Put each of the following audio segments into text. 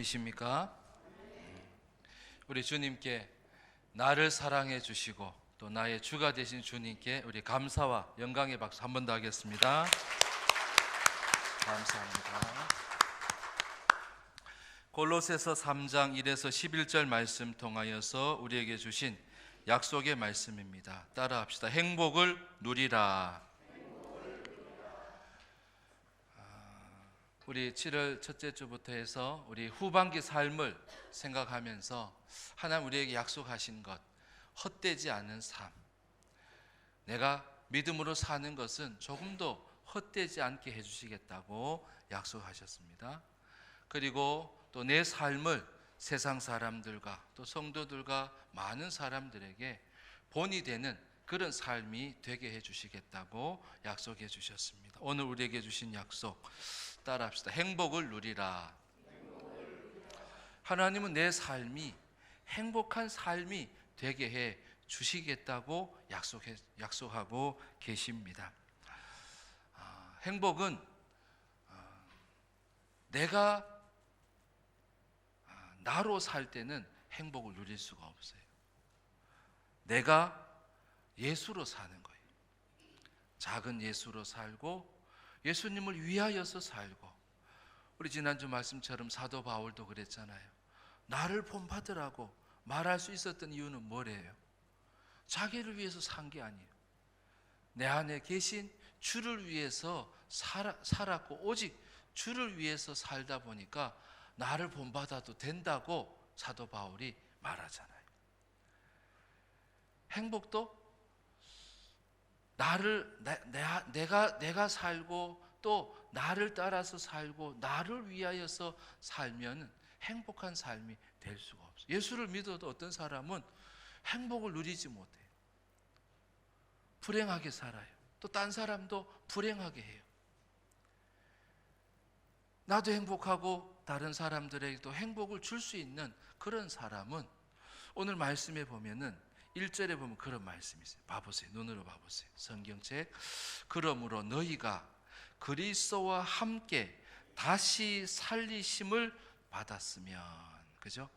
이십니까? 우리 주님께 나를 사랑해 주시고 또 나의 주가 되신 주님께 우리 감사와 영광의 박수 한 번 더 하겠습니다. 감사합니다. 골로새서 3장 1에서 11절 말씀 통하여서 우리에게 주신 약속의 말씀입니다. 따라합시다. 행복을 누리라. 우리 7월 첫째 주부터 해서 우리 후반기 삶을 생각하면서 하나님 우리에게 약속하신 것, 헛되지 않은 삶, 내가 믿음으로 사는 것은 조금도 헛되지 않게 해주시겠다고 약속하셨습니다. 그리고 또 내 삶을 세상 사람들과 또 성도들과 많은 사람들에게 본이 되는 그런 삶이 되게 해주시겠다고 약속해 주셨습니다. 오늘 우리에게 주신 약속 따라합시다. 행복을 누리라. 하나님은 내 삶이 행복한 삶이 되게 해 주시겠다고 약속하고 계십니다. 행복은 내가 나로 살 때는 행복을 누릴 수가 없어요. 내가 예수로 사는 거예요. 작은 예수로 살고 예수님을 위하여서 살고, 우리 지난주 말씀처럼 사도 바울도 그랬잖아요. 나를 본받으라고 말할 수 있었던 이유는 뭐래요? 자기를 위해서 산 게 아니에요. 내 안에 계신 주를 위해서 살았고 오직 주를 위해서 살다 보니까 나를 본받아도 된다고 사도 바울이 말하잖아요. 행복도 내가 살고 또 나를 따라서 살고 나를 위하여서 살면 행복한 삶이 될 수가 없어요. 예수를 믿어도 어떤 사람은 행복을 누리지 못해요. 불행하게 살아요. 또 딴 사람도 불행하게 해요. 나도 행복하고 다른 사람들에게도 행복을 줄 수 있는 그런 사람은 오늘 말씀에 보면은 1절에 보면 그런 말씀이 있어요. 봐보세요. 눈으로 봐보세요. 성경책. 그러므로 너희가 그리스도와 함께 다시 살리심을 받았으면, 그죠?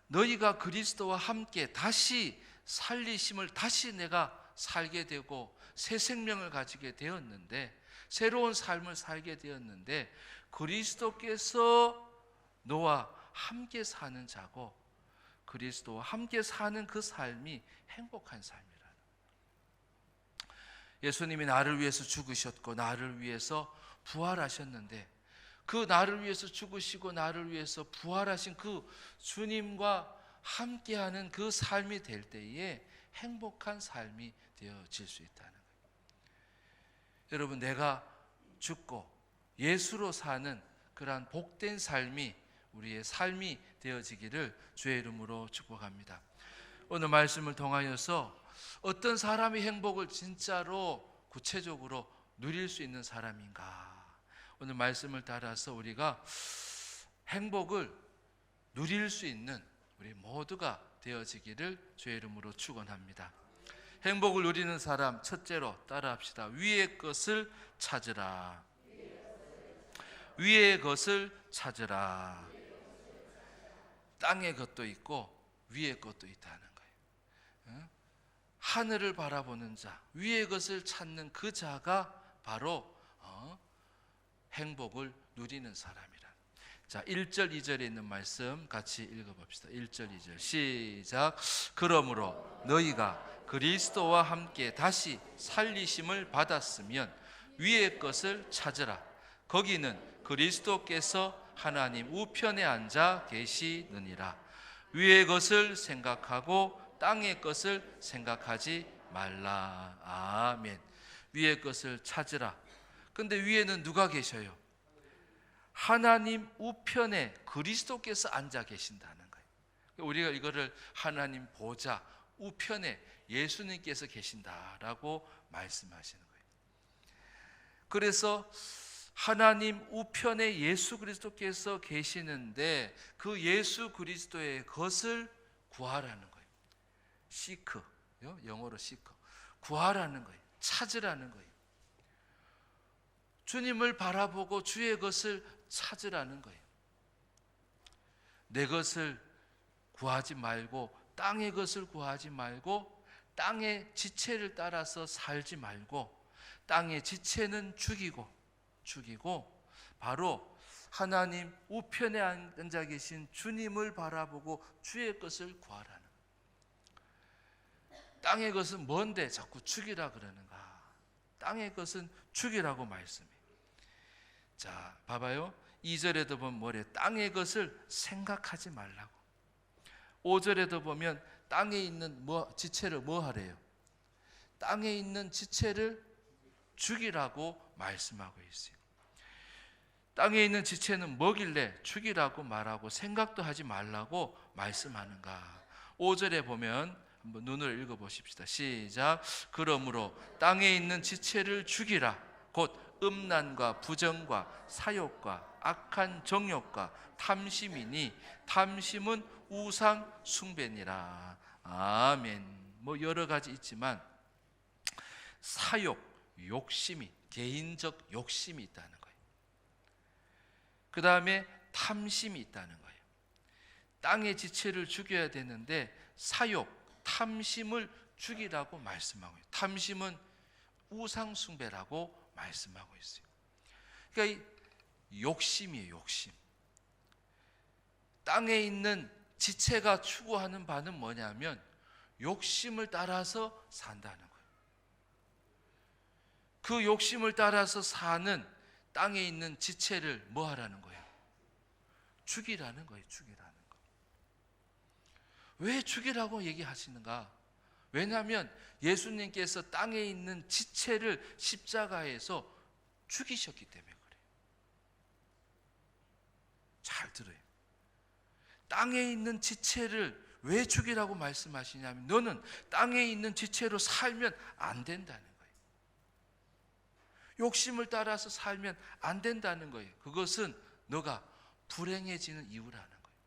너희가 그리스도와 함께 다시 살리심을, 다시 내가 살게 되고 새 생명을 가지게 되었는데, 새로운 삶을 살게 되었는데 그리스도께서 너와 함께 사는 자고 그리스도와 함께 사는 그 삶이 행복한 삶이라는 거예요. 예수님이 나를 위해서 죽으셨고 나를 위해서 부활하셨는데, 그 나를 위해서 죽으시고 나를 위해서 부활하신 그 주님과 함께하는 그 삶이 될 때에 행복한 삶이 되어질 수 있다는 거예요. 여러분, 내가 죽고 예수로 사는 그러한 복된 삶이 우리의 삶이 되어지기를 주의 이름으로 축복합니다. 오늘 말씀을 통하여서 어떤 사람이 행복을 진짜로 구체적으로 누릴 수 있는 사람인가, 오늘 말씀을 따라서 우리가 행복을 누릴 수 있는 우리 모두가 되어지기를 주의 이름으로 축원합니다. 행복을 누리는 사람, 첫째로 따라합시다. 위의 것을 찾으라. 위의 것을 찾으라. 땅의 것도 있고 위의 것도 있다는 거예요. 하늘을 바라보는 자, 위의 것을 찾는 그 자가 바로 행복을 누리는 사람이라. 자, 1절 2절에 있는 말씀 같이 읽어봅시다. 1절 2절 시작. 그러므로 너희가 그리스도와 함께 다시 살리심을 받았으면 위의 것을 찾으라. 거기는 그리스도께서 하나님 우편에 앉아 계시느니라. 위의 것을 생각하고 땅의 것을 생각하지 말라. 아멘. 위의 것을 찾으라. 근데 위에는 누가 계셔요? 하나님 우편에 그리스도께서 앉아 계신다는 거예요. 우리가 이거를 하나님 보좌 우편에 예수님께서 계신다라고 말씀하시는 거예요. 그래서 하나님 우편에 예수 그리스도께서 계시는데 그 예수 그리스도의 것을 구하라는 거예요. seek, 영어로 seek, 구하라는 거예요. 찾으라는 거예요. 주님을 바라보고 주의 것을 찾으라는 거예요. 내 것을 구하지 말고, 땅의 것을 구하지 말고, 땅의 지체를 따라서 살지 말고, 땅의 지체는 죽이고 바로 하나님 우편에 앉아 계신 주님을 바라보고 주의 것을 구하라는. 땅의 것은 뭔데 자꾸 죽이라 그러는가? 땅의 것은 죽이라고 말씀해. 자, 봐봐요. 2절에도 보면 뭐래? 땅의 것을 생각하지 말라고. 5절에도 보면 땅에 있는 지체를 뭐 하래요? 땅에 있는 지체를 죽이라고 말씀하고 있어요. 땅에 있는 지체는 뭐길래 죽이라고 말하고 생각도 하지 말라고 말씀하는가? 5절에 보면 한번 눈을 읽어보십시다. 시작. 그러므로 땅에 있는 지체를 죽이라. 곧 음란과 부정과 사욕과 악한 정욕과 탐심이니 탐심은 우상 숭배니라. 아멘. 뭐 여러 가지 있지만 사욕, 욕심이, 개인적 욕심이 있다는 거예요. 그 다음에 탐심이 있다는 거예요. 땅의 지체를 죽여야 되는데 사욕, 탐심을 죽이라고 말씀하고 있어요. 탐심은 우상 숭배라고 말씀하고 있어요. 그러니까 이 욕심이에요. 욕심. 땅에 있는 지체가 추구하는 바는 뭐냐면 욕심을 따라서 산다는 거예요. 그 욕심을 따라서 사는 땅에 있는 지체를 뭐 하라는 거예요? 죽이라는 거예요. 죽이라는 거. 왜 죽이라고 얘기하시는가? 왜냐하면 예수님께서 땅에 있는 지체를 십자가에서 죽이셨기 때문에 그래요. 잘 들어요. 땅에 있는 지체를 왜 죽이라고 말씀하시냐면 너는 땅에 있는 지체로 살면 안 된다는 거예요. 욕심을 따라서 살면 안 된다는 거예요. 그것은 너가 불행해지는 이유라는 거예요.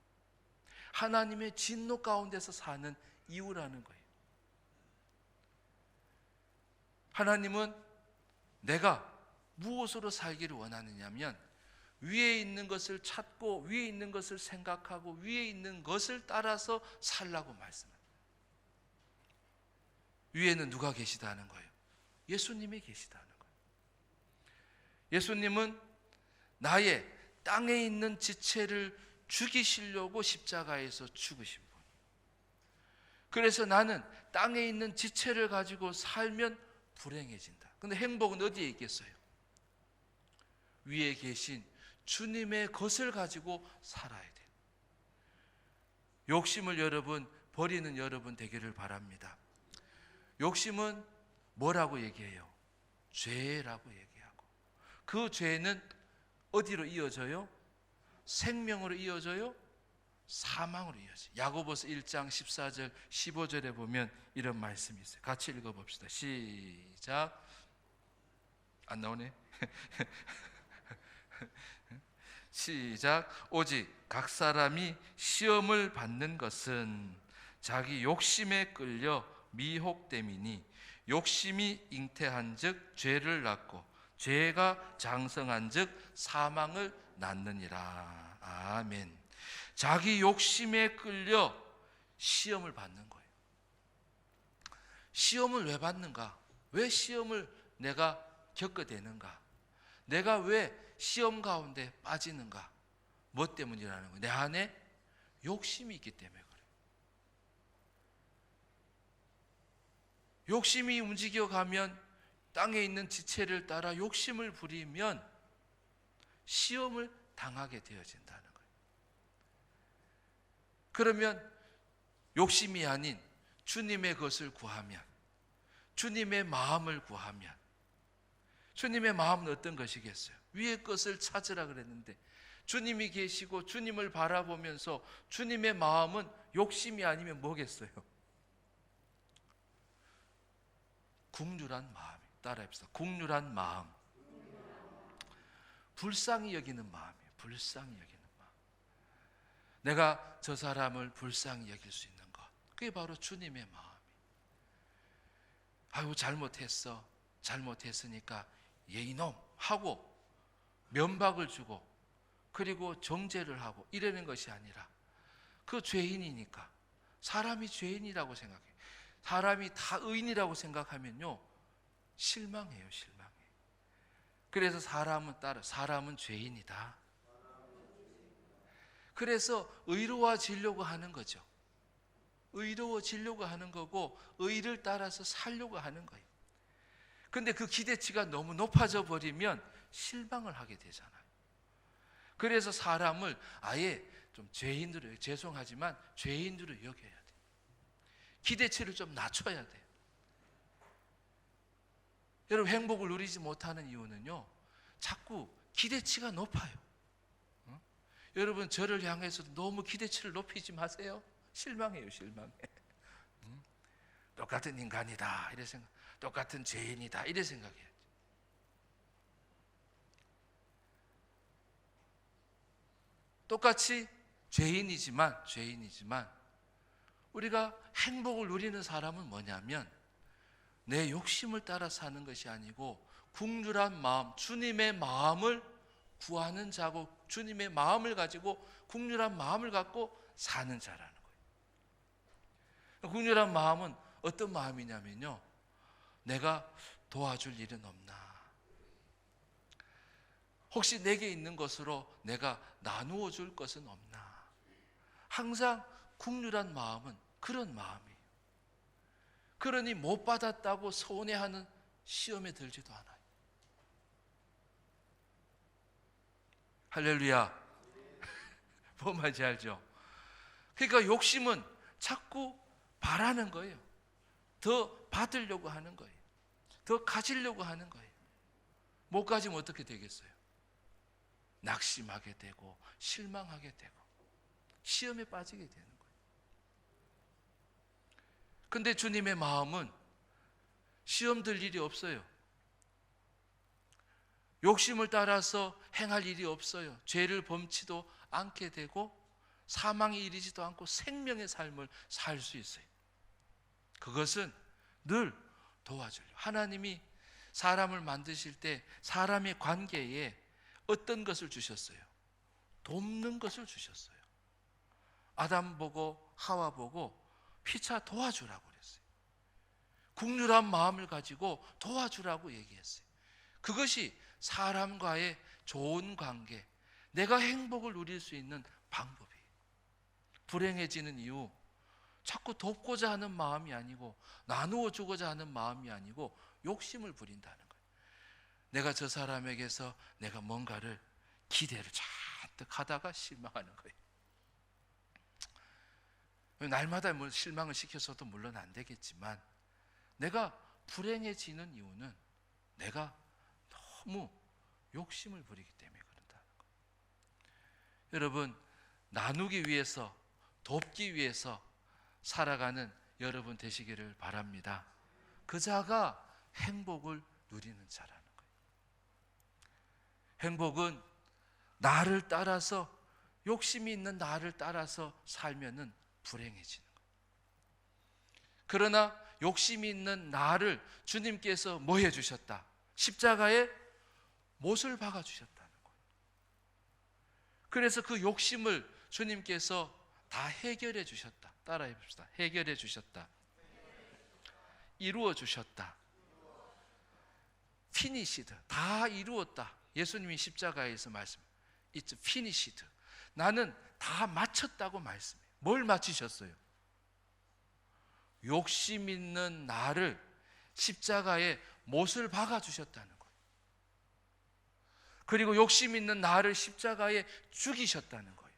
하나님의 진노 가운데서 사는 이유라는 거예요. 하나님은 내가 무엇으로 살기를 원하느냐면 위에 있는 것을 찾고 위에 있는 것을 생각하고 위에 있는 것을 따라서 살라고 말씀합니다. 위에는 누가 계시다는 거예요? 예수님이 계시다는 거예요. 예수님은 나의 땅에 있는 지체를 죽이시려고 십자가에서 죽으신 분. 그래서 나는 땅에 있는 지체를 가지고 살면 불행해진다. 근데 행복은 어디에 있겠어요? 위에 계신 주님의 것을 가지고 살아야 돼요. 욕심을 여러분 버리는 여러분 되기를 바랍니다. 욕심은 뭐라고 얘기해요? 죄라고 얘기하고 그 죄는 어디로 이어져요? 생명으로 이어져요? 사망으로 이어져요. 야고보서 1장 14절 15절에 보면 이런 말씀이 있어요. 같이 읽어봅시다. 시작. 안 나오네. 시작. 오직 각 사람이 시험을 받는 것은 자기 욕심에 끌려 미혹됨이니 욕심이 잉태한즉 죄를 낳고 죄가 장성한즉 사망을 낳느니라. 아멘. 자기 욕심에 끌려 시험을 받는 거예요. 시험을 왜 받는가? 왜 시험을 내가 겪게 되는가? 내가 왜 시험 가운데 빠지는가? 뭐 때문이라는 거예요? 내 안에 욕심이 있기 때문에 그래요. 욕심이 움직여가면 땅에 있는 지체를 따라 욕심을 부리면 시험을 당하게 되어진다는 거예요. 그러면 욕심이 아닌 주님의 것을 구하면, 주님의 마음을 구하면, 주님의 마음은 어떤 것이겠어요? 위의 것을 찾으라 그랬는데 주님이 계시고 주님을 바라보면서 주님의 마음은 욕심이 아니면 뭐겠어요? 국률한 마음. 따라합시다. 국률한 마음. 불쌍히 여기는 마음이에요. 불쌍히 여기는 마음. 내가 저 사람을 불쌍히 여길 수 있는 것, 그게 바로 주님의 마음이에요. 아유 잘못했어. 잘못했으니까 이놈 하고 면박을 주고 그리고 정죄를 하고 이러는 것이 아니라 그 죄인이니까. 사람이 죄인이라고 생각해. 사람이 다 의인이라고 생각하면요, 실망해요. 그래서 사람은 죄인이다. 그래서 의로워지려고 하는 거죠. 의로워지려고 하는 거고, 의를 따라서 살려고 하는 거예요. 근데 그 기대치가 너무 높아져 버리면 실망을 하게 되잖아요. 그래서 사람을 아예 좀 죄송하지만 죄인으로 여겨야 돼요. 기대치를 좀 낮춰야 돼요. 여러분, 행복을 누리지 못하는 이유는요, 자꾸 기대치가 높아요. 여러분, 저를 향해서도 너무 기대치를 높이지 마세요. 실망해요. 똑같은 인간이다 이래 생각, 똑같은 죄인이다 이래 생각해야죠. 똑같이 죄인이지만 우리가 행복을 누리는 사람은 뭐냐면, 내 욕심을 따라 사는 것이 아니고 국률한 마음, 주님의 마음을 구하는 자고, 주님의 마음을 가지고 국률한 마음을 갖고 사는 자라는 거예요. 국률한 마음은 어떤 마음이냐면요, 내가 도와줄 일은 없나, 혹시 내게 있는 것으로 내가 나누어 줄 것은 없나. 항상 국률한 마음은 그런 마음이에요. 그러니 못 받았다고 서운해하는 시험에 들지도 않아요. 할렐루야. 뭔 말인지 알죠? 그러니까 욕심은 자꾸 바라는 거예요. 더 받으려고 하는 거예요. 더 가지려고 하는 거예요. 못 가지면 어떻게 되겠어요? 낙심하게 되고 실망하게 되고 시험에 빠지게 되는 거예요. 근데 주님의 마음은 시험 들 일이 없어요. 욕심을 따라서 행할 일이 없어요. 죄를 범치도 않게 되고 사망에 이르지도 않고 생명의 삶을 살 수 있어요. 그것은 늘 도와주려고. 하나님이 사람을 만드실 때 사람의 관계에 어떤 것을 주셨어요? 돕는 것을 주셨어요. 아담 보고 하와 보고 피차 도와주라고 그랬어요. 국률한 마음을 가지고 도와주라고 얘기했어요. 그것이 사람과의 좋은 관계, 내가 행복을 누릴 수 있는 방법이에요. 불행해지는 이유, 자꾸 돕고자 하는 마음이 아니고 나누어 주고자 하는 마음이 아니고 욕심을 부린다는 거예요. 내가 저 사람에게서 내가 뭔가를 기대를 잔뜩 하다가 실망하는 거예요. 날마다 실망을 시켜서도 물론 안 되겠지만, 내가 불행해지는 이유는 내가 너무 욕심을 부리기 때문에 그런다는 거예요. 여러분, 나누기 위해서, 돕기 위해서 살아가는 여러분 되시기를 바랍니다. 그 자가 행복을 누리는 자라는 거예요. 행복은 나를 따라서, 욕심이 있는 나를 따라서 살면은 불행해지는 거예요. 그러나 욕심이 있는 나를 주님께서 뭐 해주셨다? 십자가에 못을 박아주셨다는 거예요. 그래서 그 욕심을 주님께서 다 해결해 주셨다. 따라해 봅시다. 해결해 주셨다. 이루어 주셨다. finished. 다 이루었다. 예수님이 십자가에서 말씀. It's finished. 나는 다 마쳤다고 말씀해요. 뭘 마치셨어요? 욕심 있는 나를 십자가에 못을 박아 주셨다는 거예요. 그리고 욕심 있는 나를 십자가에 죽이셨다는 거예요.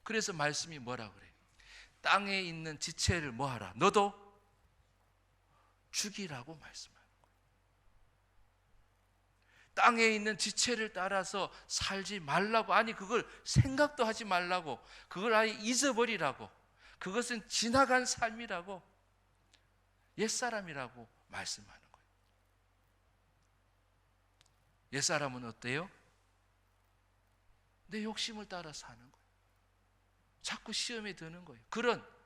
그래서 말씀이 뭐라 그래요? 땅에 있는 지체를 뭐하라? 너도 죽이라고 말씀하는 거예요. 땅에 있는 지체를 따라서 살지 말라고, 아니 그걸 생각도 하지 말라고, 그걸 아예 잊어버리라고, 그것은 지나간 삶이라고, 옛사람이라고 말씀하는 거예요. 옛사람은 어때요? 내 욕심을 따라 사는 거예요. 자꾸 시험에 드는 거예요. 그런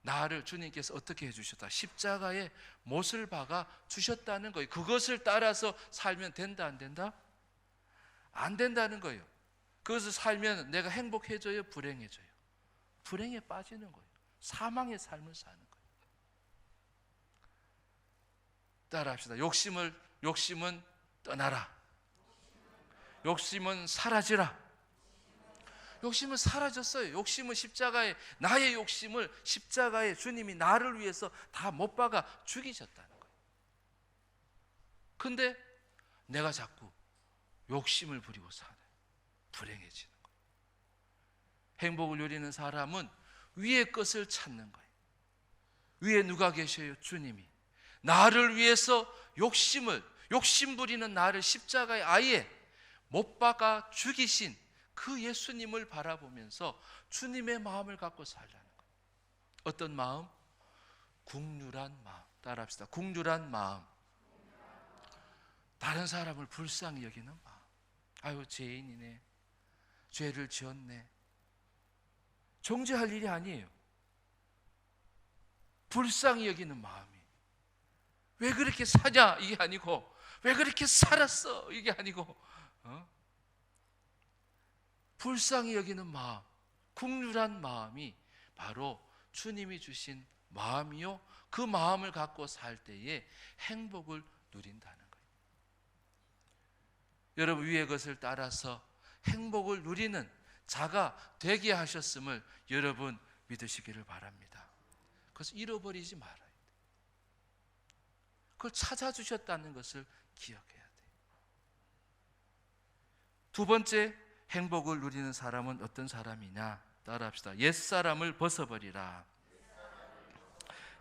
나를 주님께서 어떻게 해주셨다? 십자가에 못을 박아 주셨다는 거예요. 그것을 따라서 살면 된다, 안 된다? 안 된다는 거예요. 그것을 살면 내가 행복해져요, 불행해져요? 불행에 빠지는 거예요. 사망의 삶을 사는 거예요. 따라합시다. 욕심은 떠나라. 욕심은 사라지라. 욕심은 사라졌어요. 욕심은 십자가에, 나의 욕심을 십자가에 주님이 나를 위해서 다 못 박아 죽이셨다는 거예요. 근데 내가 자꾸 욕심을 부리고 살아요. 불행해지는 거예요. 행복을 누리는 사람은 위의 것을 찾는 거예요. 위에 누가 계셔요? 주님이. 나를 위해서 욕심 부리는 나를 십자가에 아예 못 박아 죽이신 그 예수님을 바라보면서 주님의 마음을 갖고 살라는 거예요. 어떤 마음? 국률한 마음. 따라합시다. 국률한 마음. 다른 사람을 불쌍히 여기는 마음. 아유, 죄인이네. 죄를 지었네. 정죄할 일이 아니에요. 불쌍히 여기는 마음이. 왜 그렇게 사냐? 이게 아니고, 왜 그렇게 살았어? 이게 아니고, 불쌍히 여기는 마음, 국률한 마음이 바로 주님이 주신 마음이요, 그 마음을 갖고 살 때에 행복을 누린다는 거예요. 여러분, 위의 것을 따라서 행복을 누리는 자가 되게 하셨음을 여러분 믿으시기를 바랍니다. 그래서 잃어버리지 말아야 돼요. 그걸 찾아주셨다는 것을 기억해야 돼요. 두 번째, 행복을 누리는 사람은 어떤 사람이냐? 따라합시다. 옛사람을 벗어버리라.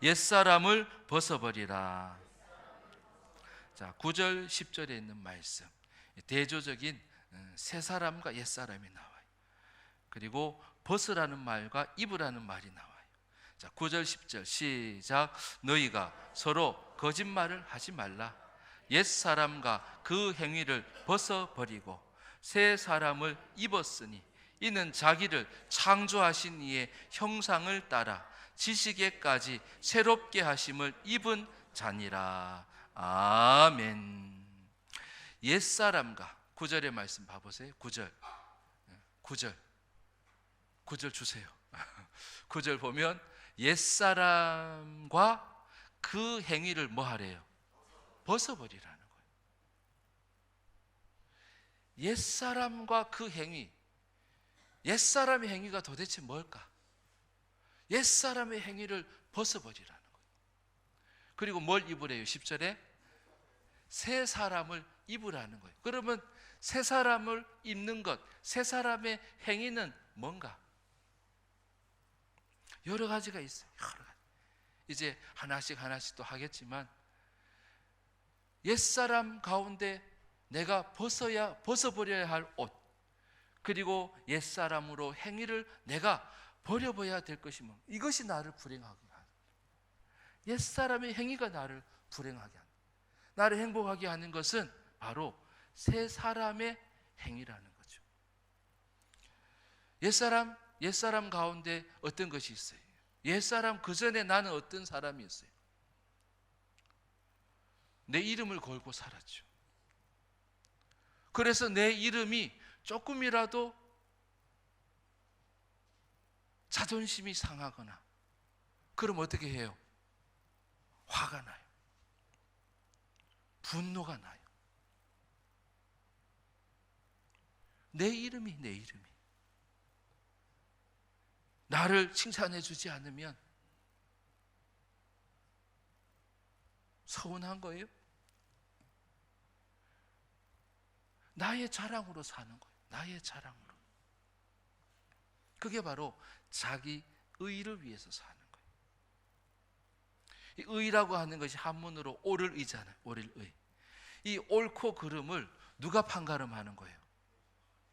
옛사람을 벗어버리라. 자, 9절 10절에 있는 말씀, 대조적인 새 사람과 옛 사람이 나와요. 그리고 벗으라는 말과 입으라는 말이 나와요. 자, 9절 10절 시작. 너희가 서로 거짓말을 하지 말라. 옛 사람과 그 행위를 벗어버리고 새 사람을 입었으니 이는 자기를 창조하신 이의 형상을 따라 지식에까지 새롭게 하심을 입은 자니라. 아멘. 옛사람과 9절의 말씀 봐보세요. 9절 주세요. 9절 보면 옛사람과 그 행위를 뭐 하래요? 벗어버리라는 거예요. 옛사람과 그 행위, 옛사람의 행위가 도대체 뭘까? 옛사람의 행위를 벗어버리라는 거예요. 그리고 뭘 입으래요? 10절에 새 사람을 입으라는 거예요. 그러면 새 사람을 입는 것, 새 사람의 행위는 뭔가? 여러 가지가 있어요. 여러 가지. 이제 하나씩 또 하겠지만, 옛사람 가운데 내가 벗어버려야 할 옷, 그리고 옛사람으로 행위를 내가 버려버려야 될 것이 뭐, 이것이 나를 불행하게 하는, 옛사람의 행위가 나를 불행하게 하는, 나를 행복하게 하는 것은 바로 새 사람의 행위라는 거죠. 옛사람 가운데 어떤 것이 있어요? 옛사람 그 전에 나는 어떤 사람이었어요? 내 이름을 걸고 살았죠. 그래서 내 이름이 조금이라도 자존심이 상하거나 그럼 어떻게 해요? 화가 나요. 분노가 나요. 내 이름이 나를 칭찬해 주지 않으면 서운한 거예요. 나의 자랑으로 사는 거예요. 나의 자랑으로. 그게 바로 자기 의를 위해서 사는 거예요. 이 의라고 하는 것이 한문으로 옳을 의잖아요. 옳을 의. 이 옳고 그름을 누가 판가름하는 거예요?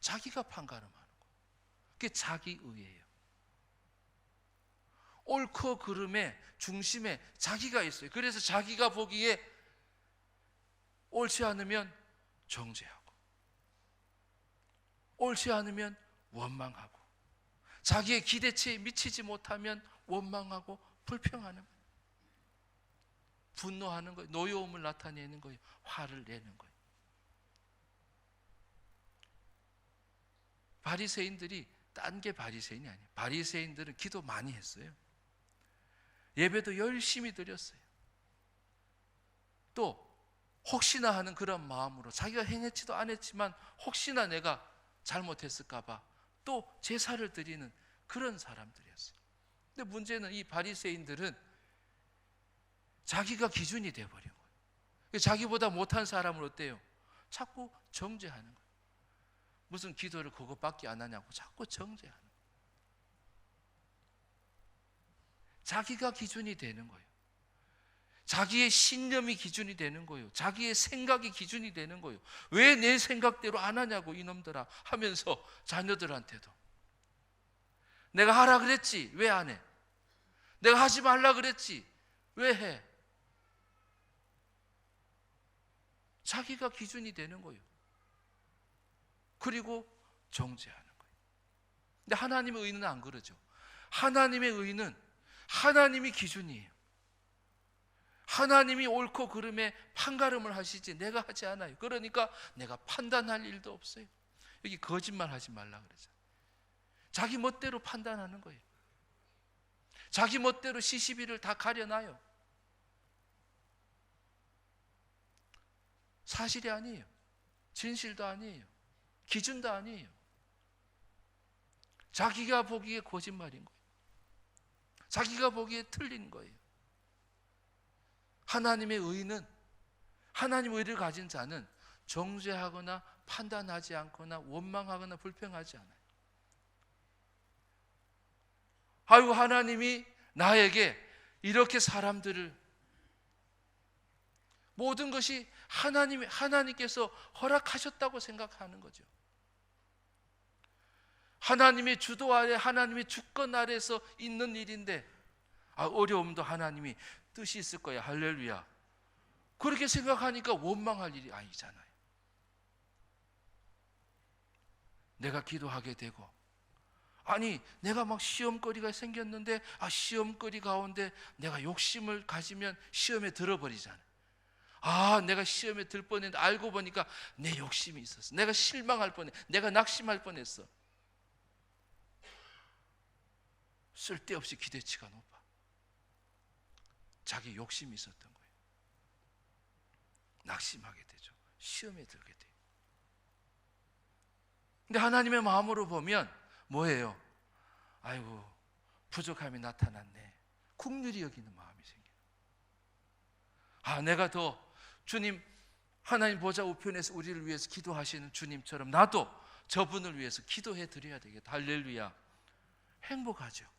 자기가 판가름하는 거예요. 그게 자기 의예요. 옳고 그름의 중심에 자기가 있어요. 그래서 자기가 보기에 옳지 않으면 정죄하고, 옳지 않으면 원망하고, 자기의 기대치에 미치지 못하면 원망하고 불평하는 거예요. 분노하는 거예요. 노여움을 나타내는 거예요. 화를 내는 거예요. 바리새인들이 딴 게 바리새인이 아니에요. 바리새인들은 기도 많이 했어요. 예배도 열심히 드렸어요. 또 혹시나 하는 그런 마음으로 자기가 행했지도 않았지만 혹시나 내가 잘못했을까 봐 또 제사를 드리는 그런 사람들이었어요. 근데 문제는 이 바리새인들은 자기가 기준이 되어버린 거예요. 자기보다 못한 사람을 어때요? 자꾸 정죄하는 거예요. 무슨 기도를 그것밖에 안 하냐고 자꾸 정죄하는 거예요. 자기가 기준이 되는 거예요. 자기의 신념이 기준이 되는 거예요. 자기의 생각이 기준이 되는 거예요. 왜 내 생각대로 안 하냐고 이놈들아 하면서 자녀들한테도 내가 하라 그랬지 왜 안 해? 내가 하지 말라 그랬지 왜 해? 자기가 기준이 되는 거예요. 그리고 정죄하는 거예요. 근데 하나님의 의는 안 그러죠. 하나님의 의는 하나님이 기준이에요. 하나님이 옳고 그름에 판가름을 하시지 내가 하지 않아요. 그러니까 내가 판단할 일도 없어요. 여기 거짓말 하지 말라 그러잖아요. 자기 멋대로 판단하는 거예요. 자기 멋대로 시시비를 다 가려놔요. 사실이 아니에요. 진실도 아니에요. 기준도 아니에요. 자기가 보기에 거짓말인 거예요. 자기가 보기에 틀린 거예요. 하나님의 의는, 하나님의 의를 가진 자는 정죄하거나 판단하지 않거나 원망하거나 불평하지 않아요. 아이고 하나님이 나에게 이렇게 사람들을 모든 것이 하나님께서 허락하셨다고 생각하는 거죠. 하나님의 주도 아래, 하나님의 주권 아래에서 있는 일인데 어려움도 하나님이 뜻이 있을 거야. 할렐루야. 그렇게 생각하니까 원망할 일이 아니잖아요. 내가 기도하게 되고 아니 내가 막 시험거리가 생겼는데 시험거리 가운데 내가 욕심을 가지면 시험에 들어버리잖아요. 내가 시험에 들 뻔했는데 알고 보니까 내 욕심이 있었어. 내가 실망할 뻔해. 내가 낙심할 뻔했어. 쓸데없이 기대치가 높아. 자기 욕심이 있었던 거예요. 낙심하게 되죠. 시험에 들게 돼요. 근데 하나님의 마음으로 보면 뭐예요? 아이고 부족함이 나타났네. 긍휼히 여기는 마음이 생겨요. 내가 더 주님 하나님 보좌 우편에서 우리를 위해서 기도하시는 주님처럼 나도 저분을 위해서 기도해 드려야 되겠다. 할렐루야. 행복하죠.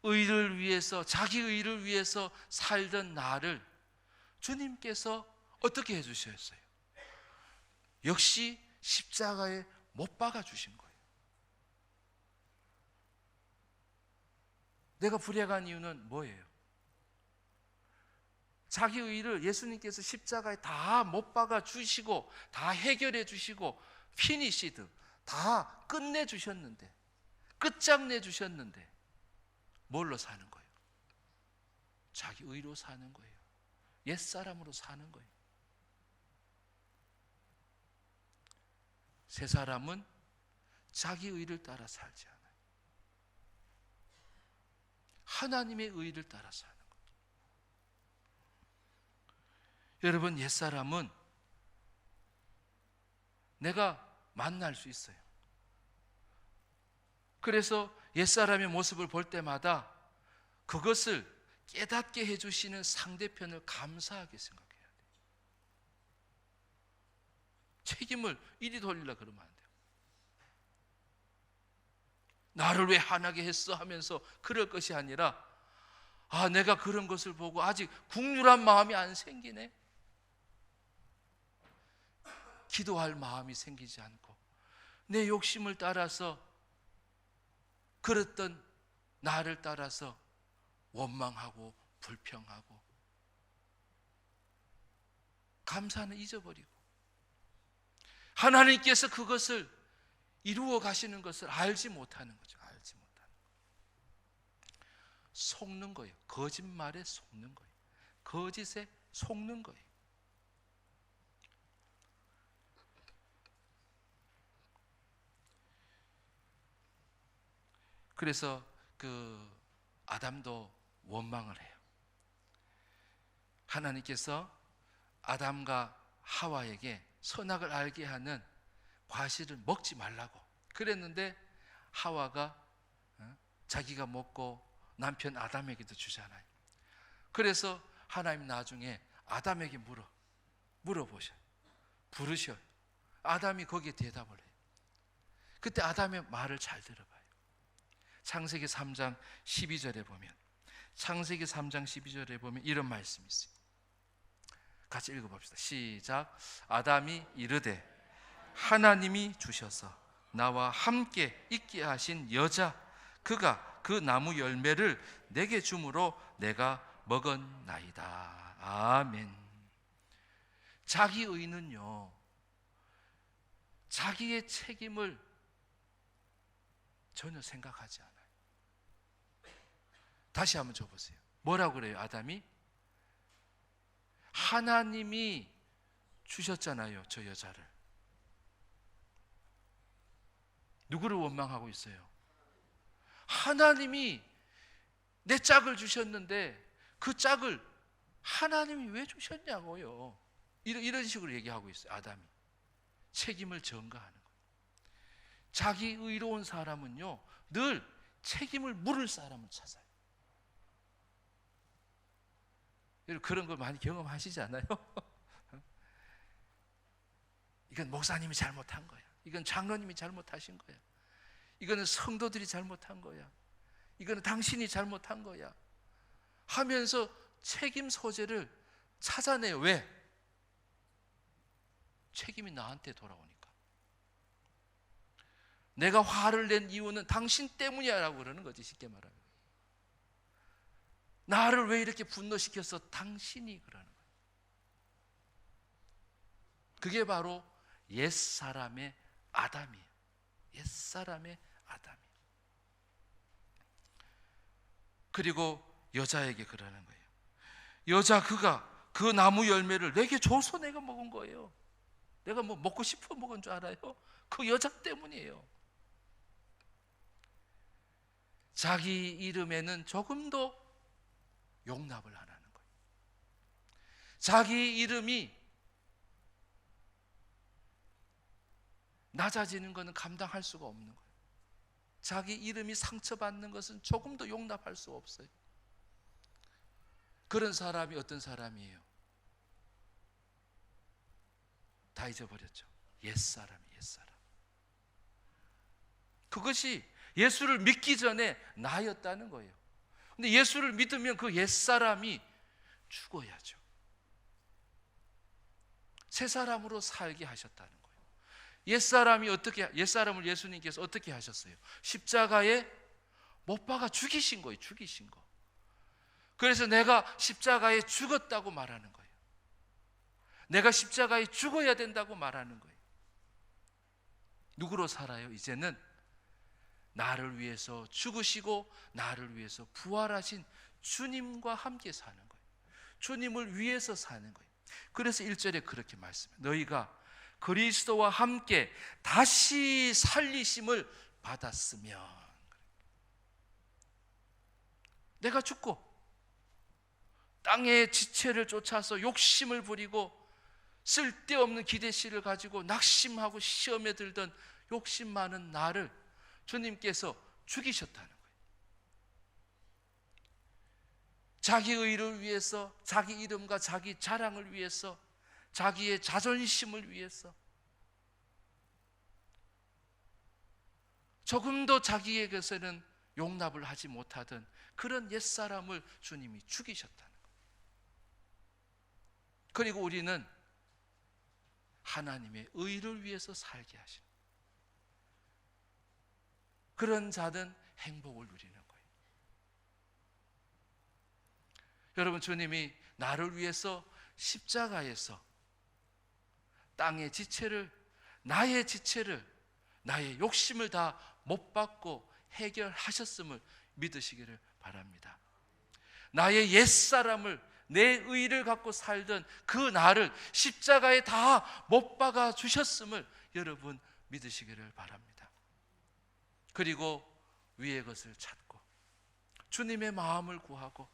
의를 위해서, 자기 의를 위해서 살던 나를 주님께서 어떻게 해주셨어요? 역시 십자가에 못 박아 주신 거예요. 내가 불행한 이유는 뭐예요? 자기 의를 예수님께서 십자가에 다 못 박아 주시고 다 해결해 주시고 피니시드 다 끝내 주셨는데, 끝장내 주셨는데 뭘로 사는 거예요? 자기 의로 사는 거예요. 옛사람으로 사는 거예요. 새 사람은 자기 의를 따라 살지 않아요. 하나님의 의를 따라 사는 거죠. 여러분, 옛사람은 내가 만날 수 있어요. 그래서 옛사람의 모습을 볼 때마다 그것을 깨닫게 해주시는 상대편을 감사하게 생각해야 돼요. 책임을 이리 돌리려고 그러면 안 돼요. 나를 왜 화나게 했어 하면서 그럴 것이 아니라 내가 그런 것을 보고 아직 국률한 마음이 안 생기네. 기도할 마음이 생기지 않고 내 욕심을 따라서 그랬던 나를 따라서 원망하고 불평하고 감사는 잊어버리고 하나님께서 그것을 이루어 가시는 것을 알지 못하는 거죠. 알지 못하는 거예요. 속는 거예요. 거짓말에 속는 거예요. 거짓에 속는 거예요. 그래서 그 아담도 원망을 해요. 하나님께서 아담과 하와에게 선악을 알게 하는 과실을 먹지 말라고 그랬는데 하와가 자기가 먹고 남편 아담에게도 주잖아요. 그래서 하나님 나중에 아담에게 물어보셔요. 부르셔요. 아담이 거기에 대답을 해요. 그때 아담의 말을 잘 들어봐요. 창세기 3장 12절에 보면, 창세기 3장 12절에 보면 이런 말씀이 있어요. 같이 읽어봅시다. 시작. 아담이 이르되 하나님이 주셔서 나와 함께 있게 하신 여자 그가 그 나무 열매를 내게 주므로 내가 먹었나이다. 아멘. 자기 의는요, 자기의 책임을 전혀 생각하지 않아요. 다시 한번 줘보세요. 뭐라고 그래요? 아담이 하나님이 주셨잖아요, 저 여자를. 누구를 원망하고 있어요? 하나님이 내 짝을 주셨는데 그 짝을 하나님이 왜 주셨냐고요. 이런 식으로 얘기하고 있어요. 아담이 책임을 전가하는 거예요. 자기 의로운 사람은요, 늘 책임을 물을 사람을 찾아요. 여러분 그런 걸 많이 경험하시지 않아요? 이건 목사님이 잘못한 거야. 이건 장로님이 잘못하신 거야. 이거는 성도들이 잘못한 거야. 이거는 당신이 잘못한 거야. 하면서 책임 소재를 찾아내요. 왜? 책임이 나한테 돌아오니까. 내가 화를 낸 이유는 당신 때문이야 라고 그러는 거지, 쉽게 말하면. 나를 왜 이렇게 분노시켰어? 당신이 그러는 거예요. 그게 바로 옛사람의 아담이에요. 옛사람의 아담이에요. 그리고 여자에게 그러는 거예요. 여자 그가 그 나무 열매를 내게 줘서 내가 먹은 거예요. 내가 뭐 먹고 싶어 먹은 줄 알아요? 그 여자 때문이에요. 자기 이름에는 조금도 용납을 안 하는 거예요. 자기 이름이 낮아지는 것은 감당할 수가 없는 거예요. 자기 이름이 상처받는 것은 조금도 용납할 수 없어요. 그런 사람이 어떤 사람이에요? 다 잊어버렸죠. 옛사람이 옛사람. 그것이 예수를 믿기 전에 나였다는 거예요. 근데 예수를 믿으면 그 옛사람이 죽어야죠. 새 사람으로 살게 하셨다는 거예요. 옛사람을 예수님께서 어떻게 하셨어요? 십자가에 못 박아 죽이신 거예요. 죽이신 거. 그래서 내가 십자가에 죽었다고 말하는 거예요. 내가 십자가에 죽어야 된다고 말하는 거예요. 누구로 살아요? 이제는 나를 위해서 죽으시고 나를 위해서 부활하신 주님과 함께 사는 거예요. 주님을 위해서 사는 거예요. 그래서 1절에 그렇게 말씀해요. 너희가 그리스도와 함께 다시 살리심을 받았으면. 내가 죽고 땅의 지체를 쫓아서 욕심을 부리고 쓸데없는 기대치를 가지고 낙심하고 시험에 들던 욕심 많은 나를 주님께서 죽이셨다는 거예요. 자기 의를 위해서, 자기 이름과 자기 자랑을 위해서, 자기의 자존심을 위해서, 조금도 자기에게서는 용납을 하지 못하던 그런 옛사람을 주님이 죽이셨다는 거예요. 그리고 우리는 하나님의 의를 위해서 살게 하시는 그런 자는 행복을 누리는 거예요. 여러분, 주님이 나를 위해서 십자가에서 땅의 지체를, 나의 지체를, 나의 욕심을 다 못 받고 해결하셨음을 믿으시기를 바랍니다. 나의 옛사람을, 내 의를 갖고 살던 그 나를 십자가에 다 못 박아 주셨음을 여러분 믿으시기를 바랍니다. 그리고 위의 것을 찾고 주님의 마음을 구하고,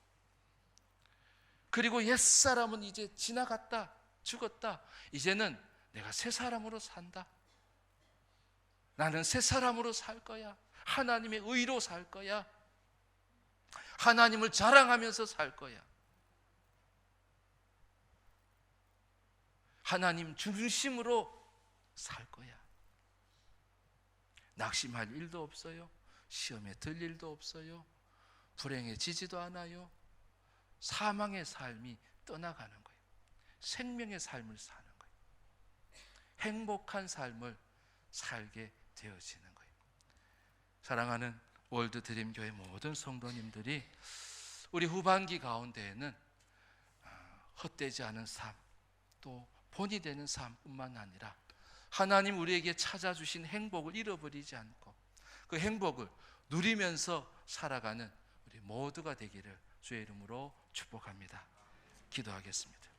그리고 옛사람은 이제 지나갔다, 죽었다, 이제는 내가 새 사람으로 산다. 나는 새 사람으로 살 거야. 하나님의 의로 살 거야. 하나님을 자랑하면서 살 거야. 하나님 중심으로 살 거야. 낙심할 일도 없어요. 시험에 들 일도 없어요. 불행에 지지도 않아요. 사망의 삶이 떠나가는 거예요. 생명의 삶을 사는 거예요. 행복한 삶을 살게 되어지는 거예요. 사랑하는 월드드림교회 모든 성도님들이 우리 후반기 가운데에는 헛되지 않은 삶, 또 본이 되는 삶뿐만 아니라 하나님 우리에게 찾아주신 행복을 잃어버리지 않고 그 행복을 누리면서 살아가는 우리 모두가 되기를 주의 이름으로 축복합니다. 기도하겠습니다.